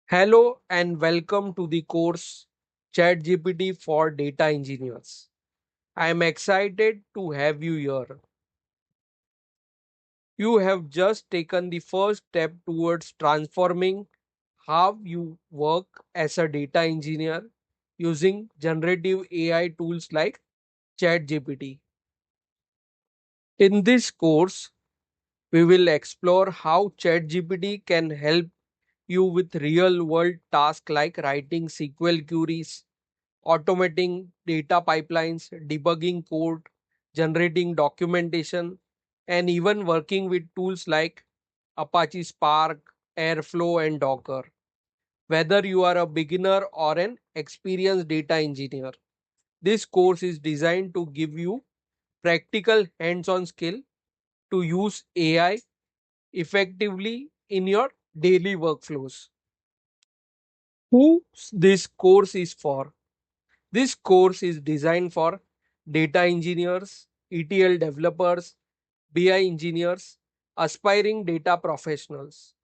Hello and welcome to the course ChatGPT for Data Engineers. I am excited to have you here. You have just taken the first step towards transforming how you work as a data engineer using generative AI tools like ChatGPT. In this course, we will explore how ChatGPT can help you with real world tasks like writing SQL queries, automating data pipelines, debugging code, generating documentation, and even working with tools like Apache Spark, Airflow, and Docker. Whether you are a beginner or an experienced data engineer, this course is designed to give you practical hands on skill to use AI effectively in your daily workflows. Who this course is for? This course is designed for data engineers, ETL developers, BI engineers, aspiring data professionals,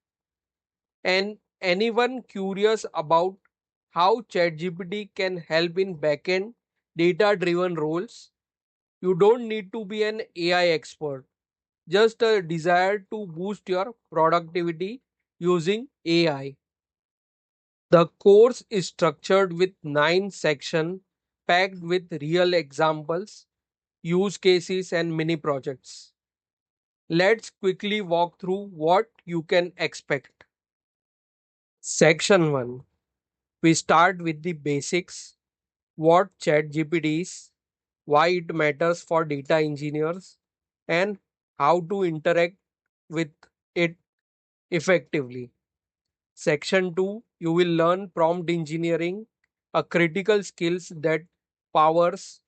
and anyone curious about how ChatGPT can help in backend data driven roles. You don't need to be an AI expert, just a desire to boost your productivity using AI. The course is structured with 9 sections packed with real examples, use cases, and mini projects. Let's quickly walk through what you can expect. Section 1. We start with the basics, what ChatGPT is, why it matters for data engineers, and how to interact with it effectively. Section 2. You will learn prompt engineering, a critical skills that powers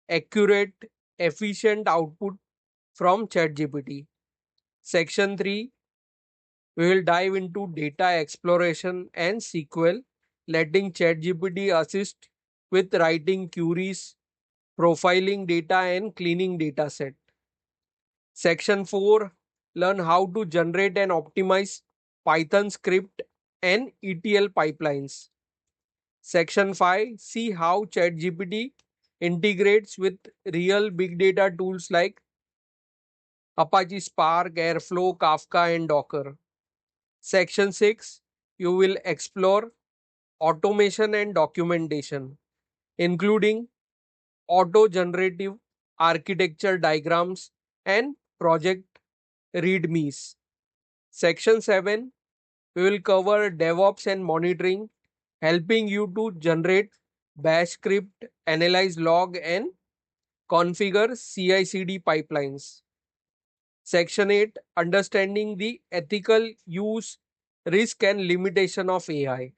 accurate, efficient output from ChatGPT. Section 3, we will dive into data exploration and SQL, letting ChatGPT assist with writing queries, profiling data, and cleaning dataset. Section 4, learn how to generate and optimize Python script and ETL pipelines. Section 5, see how ChatGPT integrates with real big data tools like Apache Spark, Airflow, Kafka, and Docker. Section 6, you will explore automation and documentation, including auto generative architecture diagrams and project readmes. Section 7, we will cover DevOps and monitoring, helping you to generate bash script, analyze log, and configure CI CD pipelines. Section 8, understanding the ethical use, risk, and limitation of AI.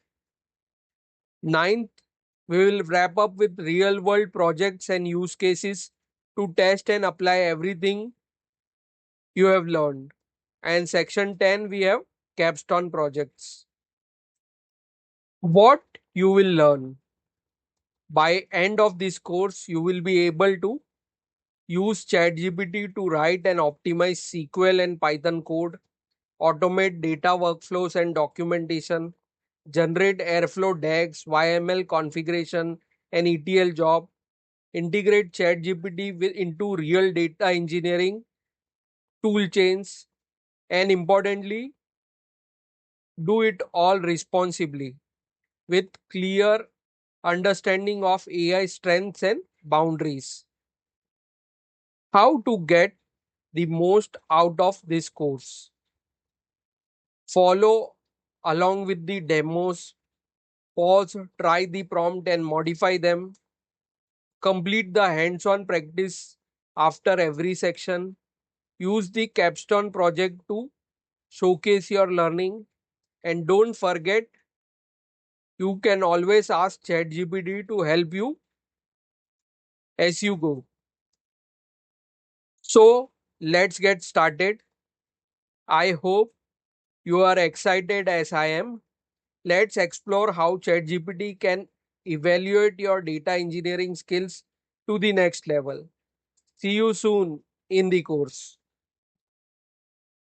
Ninth, we will wrap up with real world projects and use cases to test and apply everything you have learned. And section 10, we have capstone projects. What you will learn by end of this course, you will be able to use ChatGPT to write and optimize SQL and Python code, automate data workflows and documentation, generate Airflow DAGs, YML configuration, and ETL job, integrate ChatGPT into real data engineering tool chains, and importantly, do it all responsibly with clear understanding of AI strengths and boundaries. How to get the most out of this course? Follow along with the demos, pause, try the prompt, and modify them. Complete the hands on practice after every section. Use the capstone project to showcase your learning. And don't forget, you can always ask ChatGPT to help you as you go. So, let's get started. I hope you are excited as I am. Let's explore how ChatGPT can evaluate your data engineering skills to the next level. See you soon in the course.